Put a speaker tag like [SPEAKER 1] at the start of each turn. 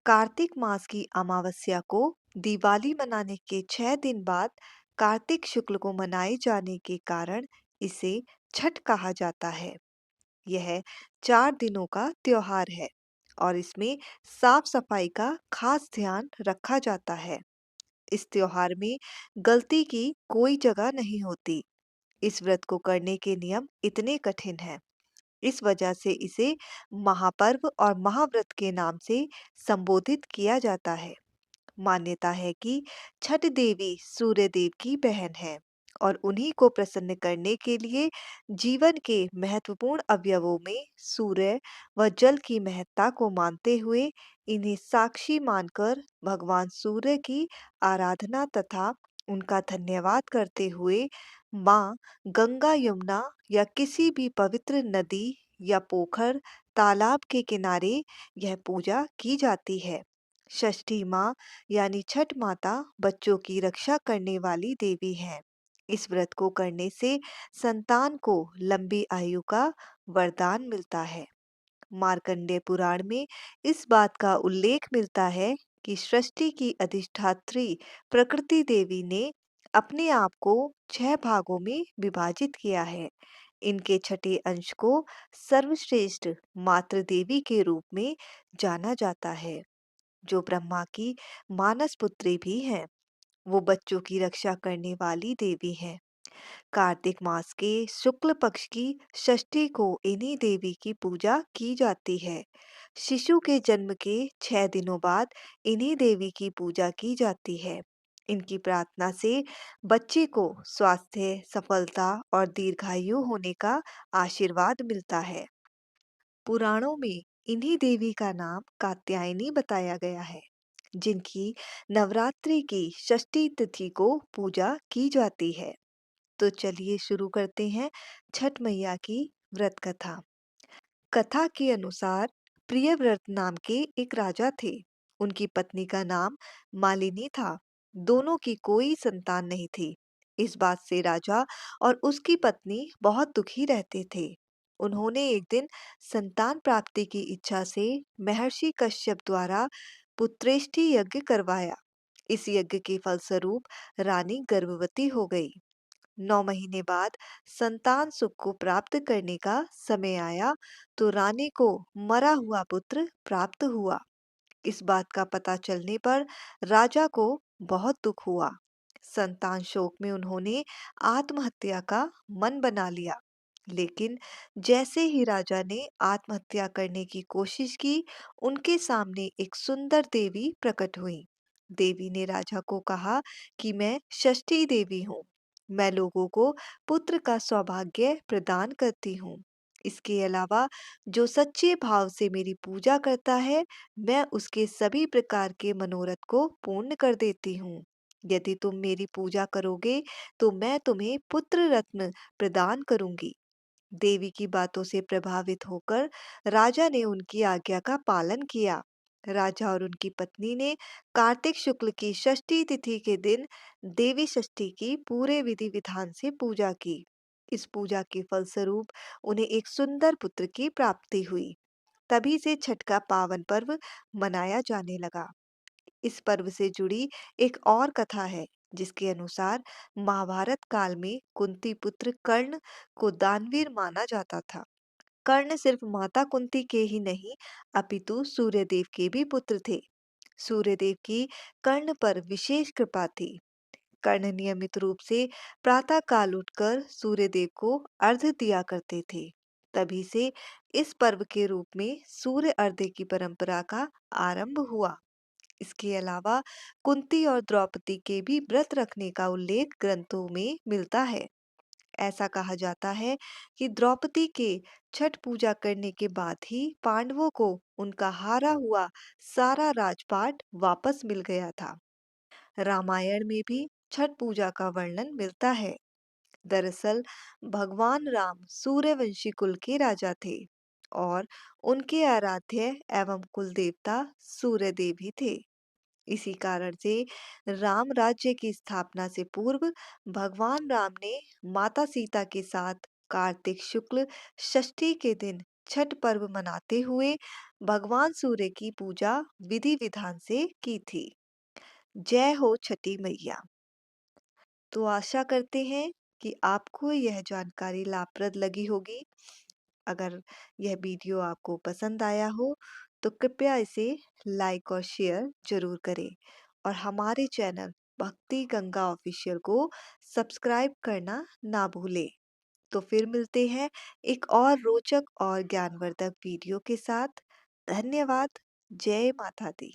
[SPEAKER 1] कार्तिक मास की अमावस्या को दिवाली मनाने के 6 दिन बाद कार्तिक शुक्ल को मनाए जाने के कारण इसे छठ कहा जाता है। यह 4 दिनों का त्योहार है और इसमें साफ सफाई का खास ध्यान रखा जाता है। इस त्योहार में गलती की कोई जगह नहीं होती। इस व्रत को करने के नियम इतने कठिन हैं। इस वजह से इसे महापर्व और महाव्रत के नाम से संबोधित किया जाता है। मान्यता है कि छठ देवी सूर्य देव की बहन है और उन्हीं को प्रसन्न करने के लिए जीवन के महत्वपूर्ण अवयवों में सूर्य व जल की महत्ता को मानते हुए इन्हें साक्षी मानकर भगवान सूर्य की आराधना तथा उनका धन्यवाद करते हुए माँ गंगा यमुना या किसी भी पवित्र नदी या पोखर तालाब के किनारे यह पूजा की जाती है। षष्ठी माँ यानी छठ माता बच्चों की रक्षा करने वाली देवी है। इस व्रत को करने से संतान को लंबी आयु का वरदान मिलता है। मार्कंडेय पुराण में इस बात का उल्लेख मिलता है कि सृष्टि की अधिष्ठात्री प्रकृति देवी ने अपने आप को 6 भागों में विभाजित किया है। इनके छठे अंश को सर्वश्रेष्ठ मातृ देवी के रूप में जाना जाता है, जो ब्रह्मा की मानस पुत्री भी हैं। वो बच्चों की रक्षा करने वाली देवी हैं। कार्तिक मास के शुक्ल पक्ष की षष्ठी को इन्हीं देवी की पूजा की जाती है। शिशु के जन्म के 6 दिनों बाद इन्हीं देवी की पूजा की जाती है। इनकी प्रार्थना से बच्चे को स्वास्थ्य, सफलता और दीर्घायु होने का आशीर्वाद मिलता है। पुराणों में इन्हीं देवी का नाम कात्यायनी बताया गया है, जिनकी नवरात्रि की षष्ठी तिथि को पूजा की जाती है। तो चलिए शुरू करते हैं छठ मैया की व्रत कथा। कथा के अनुसार प्रियव्रत नाम के एक राजा थे। उनकी पत्नी का नाम मालिनी था। दोनों की कोई संतान नहीं थी। इस बात से राजा और उसकी पत्नी बहुत दुखी रहते थे। उन्होंने एक दिन संतान प्राप्ति की इच्छा से महर्षि कश्यप द्वारा पुत्रेष्टि यज्ञ करवाया। इस यज्ञ के फलस्वरूप रानी गर्भवती हो गई। 9 महीने बाद संतान सुख को प्राप्त करने का समय आया तो रानी को मरा हुआ पुत्र प्राप्त हुआ। इस बात का पता चलने पर राजा को बहुत दुख हुआ। संतान शोक में उन्होंने आत्महत्या का मन बना लिया। लेकिन जैसे ही राजा ने आत्महत्या करने की कोशिश की, उनके सामने एक सुंदर देवी प्रकट हुई। देवी ने राजा को कहा कि मैं षष्ठी देवी हूँ। मैं लोगों को पुत्र का सौभाग्य प्रदान करती हूँ। इसके अलावा जो सच्चे भाव से मेरी पूजा करता है, मैं उसके सभी प्रकार के मनोरथ को पूर्ण कर देती हूँ। यदि तुम मेरी पूजा करोगे तो मैं तुम्हें पुत्र रत्न प्रदान करूंगी। देवी की बातों से प्रभावित होकर राजा ने उनकी आज्ञा का पालन किया। राजा और उनकी पत्नी ने कार्तिक शुक्ल की षष्ठी तिथि के दिन देवी षष्ठी की पूरे विधि विधान से पूजा की। इस पूजा के फलस्वरूप उन्हें एक सुंदर पुत्र की प्राप्ति हुई। तभी से छठ का पावन पर्व मनाया जाने लगा। इस पर्व से जुड़ी एक और कथा है, जिसके अनुसार महाभारत काल में कुंती पुत्र कर्ण को दानवीर माना जाता था। कर्ण सिर्फ माता कुंती के ही नहीं, अपितु सूर्यदेव के भी पुत्र थे। सूर्यदेव की कर्ण पर विशेष कृपा थी। कर्ण नियमित रूप से प्रातः काल उठकर सूर्यदेव को अर्घ्य दिया करते थे। तभी से इस पर्व के रूप में सूर्य अर्घ्य की परंपरा का आरंभ हुआ। इसके अलावा कुंती और द्रौपदी के भी व्रत रखने का उल्लेख ग्रंथों में मिलता है। ऐसा कहा जाता है कि द्रौपदी के छठ पूजा करने के बाद ही पांडवों को उनका हारा हुआ सारा राजपाट वापस मिल गया था। रामायण में भी छठ पूजा का वर्णन मिलता है। दरअसल भगवान राम सूर्यवंशी कुल के राजा थे और उनके आराध्य एवं कुल देवता सूर्यदेव ही थे। इसी कारण से राम राज्य की स्थापना से पूर्व भगवान राम ने माता सीता के साथ कार्तिक शुक्ल षष्ठी के दिन छठ पर्व मनाते हुए भगवान सूर्य की पूजा विधि विधान से की थी। जय हो छठी मैया। तो आशा करते हैं कि आपको यह जानकारी लाभप्रद लगी होगी। अगर यह वीडियो आपको पसंद आया हो तो कृपया इसे लाइक और शेयर जरूर करें और हमारे चैनल भक्ति गंगा ऑफिशियल को सब्सक्राइब करना ना भूलें। तो फिर मिलते हैं एक और रोचक और ज्ञानवर्धक वीडियो के साथ। धन्यवाद। जय माता दी।